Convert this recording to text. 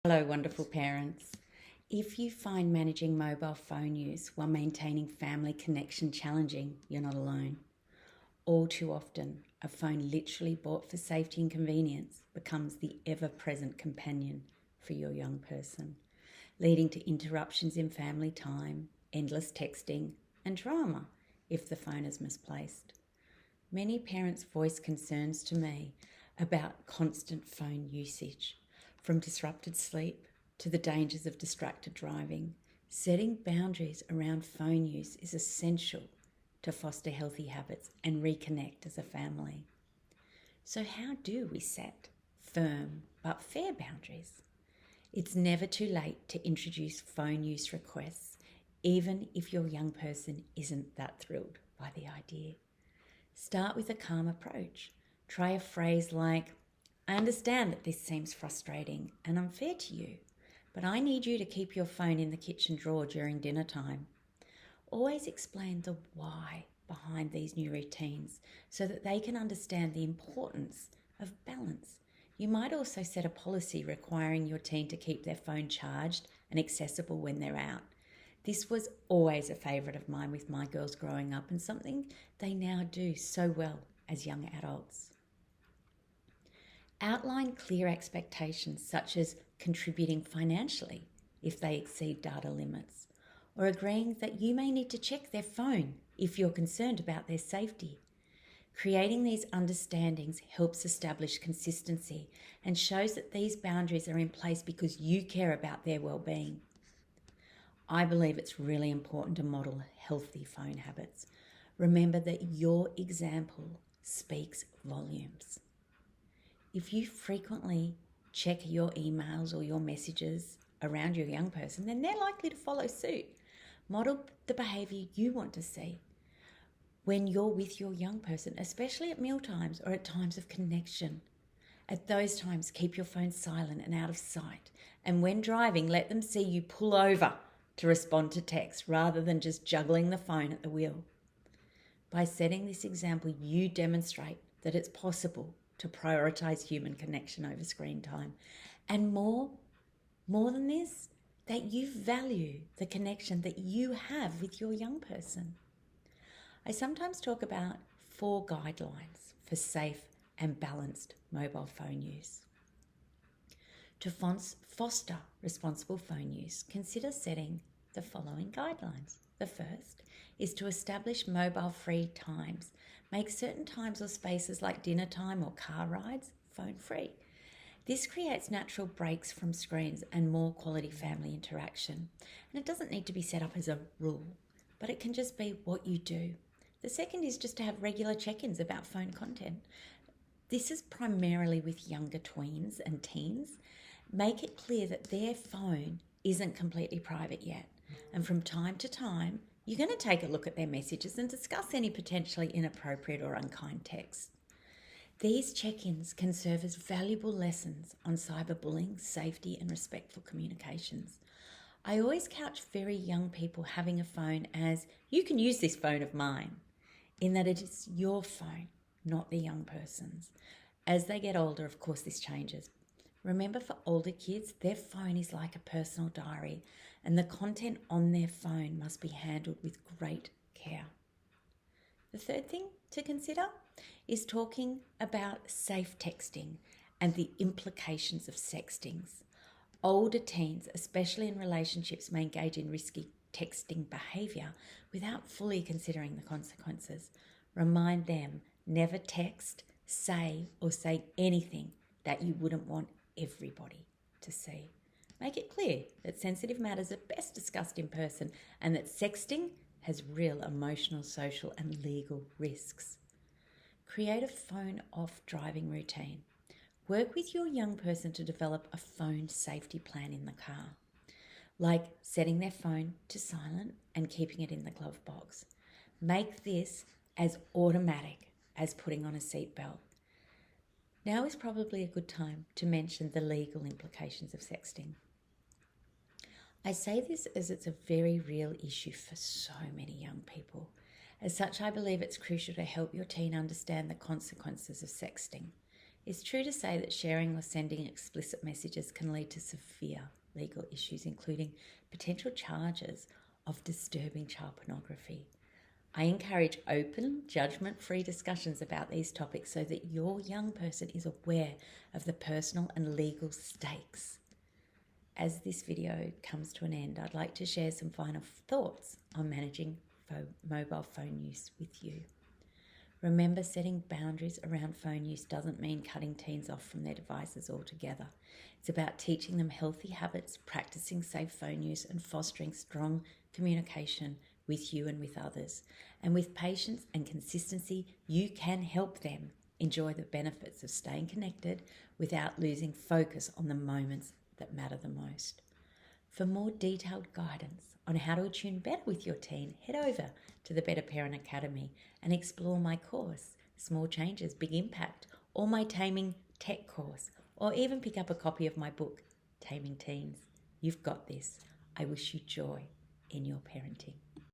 Hello, wonderful parents. If you find managing mobile phone use while maintaining family connection challenging, you're not alone. All too often, a phone literally bought for safety and convenience becomes the ever-present companion for your young person, leading to interruptions in family time, endless texting, and drama if the phone is misplaced. Many parents voice concerns to me about constant phone usage, from disrupted sleep to the dangers of distracted driving. Setting boundaries around phone use is essential to foster healthy habits and reconnect as a family. So how do we set firm but fair boundaries? It's never too late to introduce phone use requests, even if your young person isn't that thrilled by the idea. Start with a calm approach. Try a phrase like, "I understand that this seems frustrating and unfair to you, but I need you to keep your phone in the kitchen drawer during dinner time." Always explain the why behind these new routines so that they can understand the importance of balance. You might also set a policy requiring your teen to keep their phone charged and accessible when they're out. This was always a favourite of mine with my girls growing up and something they now do so well as young adults. Outline clear expectations such as contributing financially if they exceed data limits, or agreeing that you may need to check their phone if you're concerned about their safety. Creating these understandings helps establish consistency and shows that these boundaries are in place because you care about their well-being. I believe it's really important to model healthy phone habits. Remember that your example speaks volumes. If you frequently check your emails or your messages around your young person, then they're likely to follow suit. Model the behaviour you want to see when you're with your young person, especially at meal times or at times of connection. At those times, keep your phone silent and out of sight. And when driving, let them see you pull over to respond to text rather than just juggling the phone at the wheel. By setting this example, you demonstrate that it's possible to prioritise human connection over screen time. And more than this, that you value the connection that you have with your young person. I sometimes talk about 4 guidelines for safe and balanced mobile phone use. To foster responsible phone use, consider setting the following guidelines. The first is to establish mobile-free times. Make certain times or spaces like dinner time or car rides phone-free. This creates natural breaks from screens and more quality family interaction. And it doesn't need to be set up as a rule, but it can just be what you do. The second is just to have regular check-ins about phone content. This is primarily with younger tweens and teens. Make it clear that their phone isn't completely private yet. And from time to time, you're going to take a look at their messages and discuss any potentially inappropriate or unkind texts. These check-ins can serve as valuable lessons on cyberbullying, safety, and respectful communications. I always couch very young people having a phone as, "You can use this phone of mine," in that it is your phone, not the young person's. As they get older, of course, this changes. Remember, for older kids, their phone is like a personal diary, and the content on their phone must be handled with great care. The third thing to consider is talking about safe texting and the implications of sextings. Older teens, especially in relationships, may engage in risky texting behaviour without fully considering the consequences. Remind them, never text, say anything that you wouldn't want everybody to see. Make it clear that sensitive matters are best discussed in person and that sexting has real emotional, social and legal risks. Create a phone-off driving routine. Work with your young person to develop a phone safety plan in the car, like setting their phone to silent and keeping it in the glove box. Make this as automatic as putting on a seatbelt. Now is probably a good time to mention the legal implications of sexting. I say this as it's a very real issue for so many young people. As such, I believe it's crucial to help your teen understand the consequences of sexting. It's true to say that sharing or sending explicit messages can lead to severe legal issues, including potential charges of disturbing child pornography. I encourage open, judgment-free discussions about these topics so that your young person is aware of the personal and legal stakes. As this video comes to an end, I'd like to share some final thoughts on managing mobile phone use with you. Remember, setting boundaries around phone use doesn't mean cutting teens off from their devices altogether. It's about teaching them healthy habits, practicing safe phone use, and fostering strong communication with you and with others. And with patience and consistency, you can help them enjoy the benefits of staying connected without losing focus on the moments that matter the most. For more detailed guidance on how to attune better with your teen, head over to the Better Parent Academy and explore my course, Small Changes, Big Impact, or my Taming Tech course, or even pick up a copy of my book, Taming Teens. You've got this. I wish you joy in your parenting.